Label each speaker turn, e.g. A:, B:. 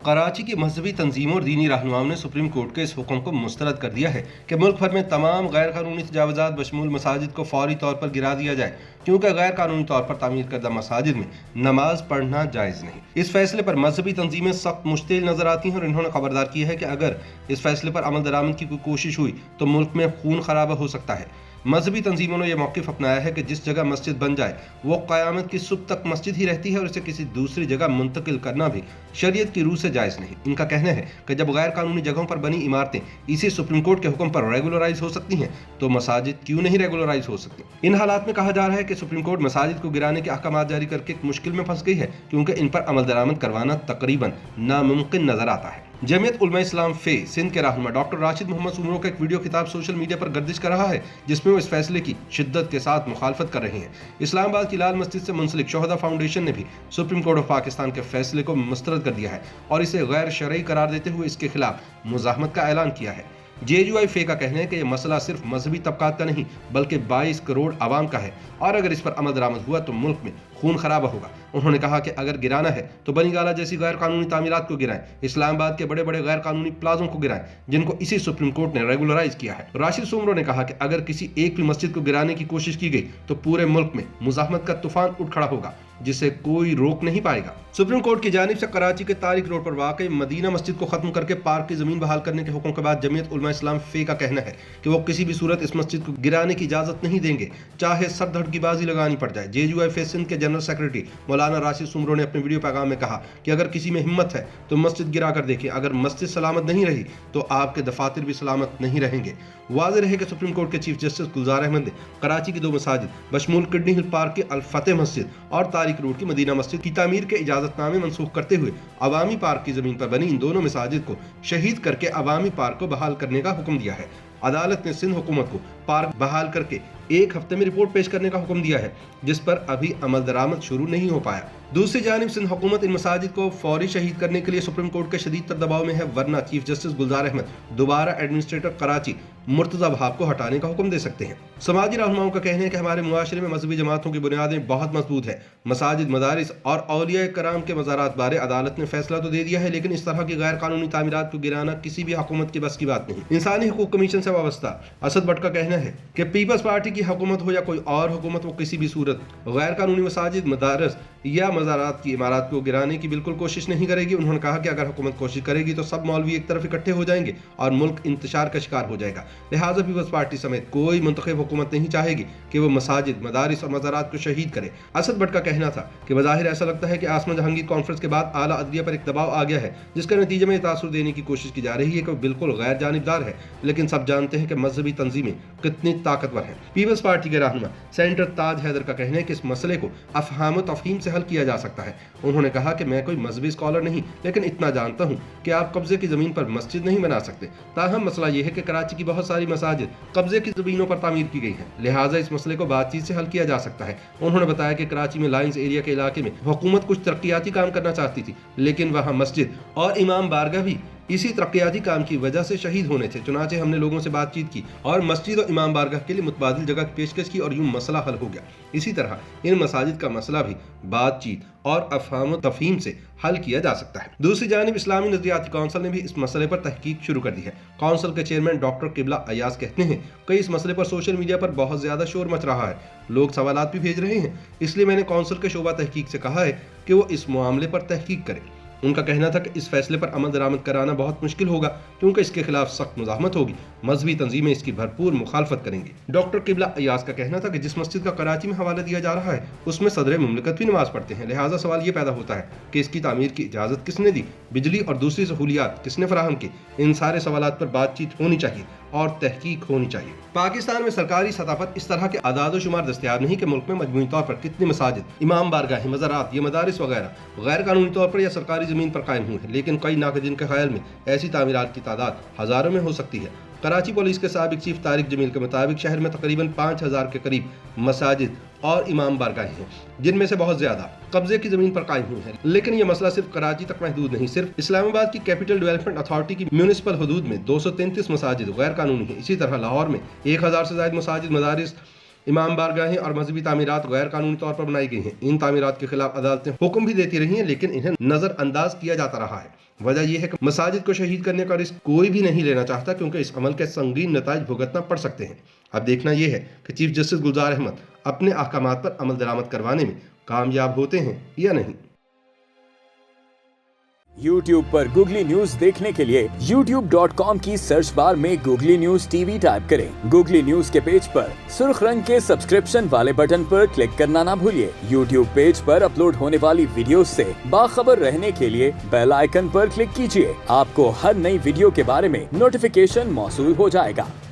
A: कराची की मजहबी तंजीमों और दीनी रहनुमाओं ने सुप्रीम कोर्ट के इस हुक्म को मुस्तरद कर दिया है कि मुल्क भर में तमाम गैर कानूनी तजावुज़ात बशमूल मसाजिद को फौरी तौर पर गिरा दिया जाए, क्योंकि गैर कानूनी तौर पर तामीर करदा मसाजिद में नमाज पढ़ना जायज़ नहीं। इस फैसले पर मजहबी तंजीमें सख्त मुश्तिल नजर आती हैं और इन्होंने खबरदार की है कि अगर इस फैसले पर अमल दरामद की कोई कोशिश हुई तो मुल्क में खून खराबा हो सकता है। मजहबी तंजीमों ने यह मौक़िफ़ अपनाया है कि जिस जगह मस्जिद बन जाए वो क़यामत की सुबह तक मस्जिद ही रहती है और इसे किसी दूसरी जगह मुंतकिल करना भी शरीयत की रूह से जायज़ नहीं। इनका कहना है कि जब गैर कानूनी जगहों पर बनी इमारतें इसी सुप्रीम कोर्ट के हुक्म पर रेगुलराइज हो सकती हैं तो मसाजिद क्यों नहीं रेगुलराइज हो सकती। इन हालात में कहा जा रहा है कि सुप्रीम कोर्ट मसाजिद को गिराने के अहकाम जारी करके मुश्किल में फंस गई है, क्योंकि इन पर अमल दरामद करवाना तकरीबन नामुमकिन नजर आता है। जमीयत उलमा इस्लाम फे सिंध के रहनुमा डॉक्टर राशिद मोहम्मद सुमरो का एक वीडियो खिताब सोशल मीडिया पर गर्दिश कर रहा है, जिसमें वो इस फैसले की शिद्दत के साथ मुखालफत कर रहे हैं। इस्लामाबाद की लाल मस्जिद से मुंसलिक शोहदा फाउंडेशन ने भी सुप्रीम कोर्ट ऑफ पाकिस्तान के फैसले को मुस्तरद कर दिया है और इसे गैर शरई करार देते हुए इसके खिलाफ मुज़ाहमत का ऐलान किया है। JUI फे का कहना है कि यह मसला सिर्फ मजहबी तबकात का नहीं बल्कि 22 करोड़ आवाम का है और अगर इस पर अमल दरामद हुआ तो मुल्क में खून खराबा होगा। उन्होंने कहा कि अगर गिराना है तो बनी गाला जैसी गैर कानूनी तामीरात को गिराएं, इस्लामाबाद के बड़े बड़े गैर कानूनी प्लाजों को गिराएं जिनको इसी सुप्रीम कोर्ट ने रेगुलराइज किया है। राशिद सुमरो ने कहा कि अगर किसी एक भी मस्जिद को गिराने की कोशिश की गई तो पूरे मुल्क में मुज़ाहमत का तूफान उठ खड़ा होगा जिसे कोई रोक नहीं पाएगा। सुप्रीम कोर्ट की जानिब से कराची के तारिक रोड पर वाक़ई मदीना मस्जिद को खत्म करके पार्क की जमीन बहाल करने के हुक्म के बाद जमीयत उलमा इस्लाम फे का कहना है कि वो किसी भी सूरत इस मस्जिद को गिराने की इजाजत नहीं देंगे, चाहे सर धड़ की बाजी लगानी पड़ जाए। JUI फे सिंध के जनरल सेक्रेटरी मौलाना राशिद सुमरो ने अपने वीडियो पैगाम में कहा कि अगर किसी में हिम्मत है तो मस्जिद गिरा कर देखें, अगर मस्जिद सलामत नहीं रही तो आपके दफातर भी सलामत नहीं रहेंगे। वाज़ेह रहे कि सुप्रीम कोर्ट के चीफ जस्टिस गुलजार अहमद ने कराची की दो मसाजिद बशमूल किडनी हिल पार्क की अल फतेह मस्जिद और तारिक रोड की मदीना मस्जिद की तामीर के इजाजतनामे मनसूख करते हुए अवामी पार्क की जमीन पर बनी इन दोनों मसाजिद को शहीद करके अवामी पार्क को बहाल करने का हुक्म दिया है। अदालत ने सिंध हुकूमत को पार्क बहाल करके 1 हफ्ते में रिपोर्ट पेश करने का हुक्म दिया है, जिस पर अभी अमल दरामद शुरू नहीं हो पाया। दूसरी जानिब सिंध हुकूमत इन मसाजिद को फौरी शहीद करने के लिए सुप्रीम कोर्ट के शदीद तर दबाव में है, वरना चीफ जस्टिस गुलजार अहमद दोबारा एडमिनिस्ट्रेटर कराची मुर्तजा वहाब को हटाने का हुक्म दे सकते हैं। समाजी रहनुमाओं का कहना है कि हमारे मुआशरे में मजहबी जमातों की बुनियादें बहुत मजबूत है। मसाजिद, मदारिस और औलिया कराम के मज़ारात बारे अदालत ने फैसला तो दे दिया है, लेकिन इस तरह की गैर कानूनी तामीरात को गिराना किसी भी हुकूमत की बस की बात नहीं। इंसानी हकूक कमीशन से वाबस्ता असद भट्ट का कहना है कि पीपल्स पार्टी की हुकूमत हो या कोई और हुकूमत, वो किसी भी सूरत गैर कानूनी मसाजिद, मदारस या मज़ारात की इमारत को गिराने की बिल्कुल कोशिश नहीं करेगी। उन्होंने कहा कि अगर हुकूमत कोशिश करेगी तो सब मौलवी एक तरफ इकट्ठे हो जाएंगे और मुल्क इंतशार का शिकार हो जाएगा। लिहाजा पीपल्स पार्टी समेत कोई मुंतखब हुकूमत नहीं चाहेगी कि वो मसाजिद, मदारिस और मज़ारात को शहीद करे। असद भट्ट का कहना था कि बज़ाहिर ऐसा लगता है कि आसमा जहांगीर कॉन्फ्रेंस के बाद आला अदलिया पर एक दबाव आ गया है, जिसके नतीजे में तासुर देने की कोशिश की जा रही है कि वो बिल्कुल गैर जानिबदार है, लेकिन सब जानते हैं कि मजहबी तंजीमें कितनी ताकतवर हैं। पीपल्स पार्टी के रहनुमा सेनेटर ताज हैदर का कहना है कि इस मसले को अफहाम व तफहीम से हल किया जा सकता है। उन्होंने कहा कि मैं कोई मजहबी स्कॉलर नहीं, लेकिन इतना जानता हूँ कि आप कब्जे की जमीन पर मस्जिद नहीं बना सकते। ताहम मसला यह है कि कराची की बहुत सारी मसाजिद कब्जे की जमीनों पर तामीर की गई है, लिहाजा इस मसले को बातचीत से हल किया जा सकता है। उन्होंने बताया कि कराची में लाइंस एरिया के इलाके में हुकूमत कुछ तरक्याती काम करना चाहती थी, लेकिन वहाँ मस्जिद और इमाम बारगाह भी इसी तरक्याती काम की वजह से शहीद होने थे। चुनाचे हमने लोगों से बातचीत की और मस्जिद और इमाम बारगाह के लिए मुतबादिल जगह की पेशकश की और यूं मसला हल हो गया। इसी तरह इन मसाजिद का मसला भी बातचीत और अफहाम तफहीम से हल किया जा सकता है। दूसरी जानिब इस्लामी नजरियाती कौंसिल ने भी इस मसले पर तहकीक शुरू कर दी है। कौंसिल के चेयरमैन डॉक्टर किबला अयाज कहते हैं कि इस मसले पर सोशल मीडिया पर बहुत ज्यादा शोर मच रहा है, लोग सवालात भी भेज रहे हैं, इसलिए मैंने कौंसिल के शोबा तहकीक से कहा है कि वो इस मामले पर तहकीक करें। उनका कहना था कि इस फैसले पर अमल दरामद कराना बहुत मुश्किल होगा, क्योंकि इसके खिलाफ सख्त मुज़ाहमत होगी, मजहबी तंजीमें इसकी भरपूर मुखालफत करेंगी। डॉक्टर किबला अयाज का कहना था कि जिस मस्जिद का कराची में हवाला दिया जा रहा है उसमें सदर मुमलिकत भी नमाज पढ़ते हैं, लिहाजा सवाल ये पैदा होता है कि इसकी तामीर की इजाज़त किसने दी, बिजली और दूसरी सहूलियात किसने फराहम की। इन सारे सवालात पर बातचीत होनी चाहिए और तहकीक होनी चाहिए। पाकिस्तान में सरकारी सतह पर इस तरह के आदाद शुमार दस्तयाब नहीं कि मुल्क में मजमूई तौर पर कितनी मसाजिद, इमाम बारगाहें, मज़ारात या मदारिस वगैरह गैर कानूनी तौर पर या सरकारी ज़मीन पर कायम हुए हैं, लेकिन कई नाक़दीन के ख्याल में ऐसी तामीरात की तादाद हज़ारों में हो सकती है। कराची पुलिस के साबिक चीफ तारिक जमील के मुताबिक शहर में तकरीबन 5000 के करीब मसाजिद और इमाम बारगाहें हैं, जिनमें से बहुत ज्यादा कब्जे की जमीन पर कायम हुई है। लेकिन यह मसला सिर्फ कराची तक महदूद नहीं, सिर्फ इस्लामाबाद की कैपिटल डेवलपमेंट अथॉरिटी की म्यूनिसिपल हदूद में 233 मसाजिद गैर कानूनी है। इसी तरह लाहौर में 1000 से ज्यादा मसाजिद, मदारिस इमाम बारगाहें और मजहबी तामीरात गैर कानूनी तौर पर बनाई गई हैं। इन तामीरात के खिलाफ अदालतें हुक्म भी देती रही हैं, लेकिन इन्हें नजरअंदाज किया जाता रहा है। वजह यह है कि मसाजिद को शहीद करने का रिस्क कोई भी नहीं लेना चाहता, क्योंकि इस अमल के संगीन नताइज भुगतना पड़ सकते हैं। अब देखना यह है कि चीफ जस्टिस गुलजार अहमद अपने अहकामात पर अमल दरामद करवाने में कामयाब होते हैं या नहीं।
B: YouTube पर गूगली न्यूज देखने के लिए youtube.com की सर्च बार में गूगली न्यूज टीवी टाइप करें। गूगली न्यूज के पेज पर सुर्ख रंग के सब्सक्रिप्शन वाले बटन पर क्लिक करना ना भूलिए। YouTube पेज पर अपलोड होने वाली वीडियोस से बाखबर रहने के लिए बेल आइकन पर क्लिक कीजिए। आपको हर नई वीडियो के बारे में नोटिफिकेशन मौसूल हो जाएगा।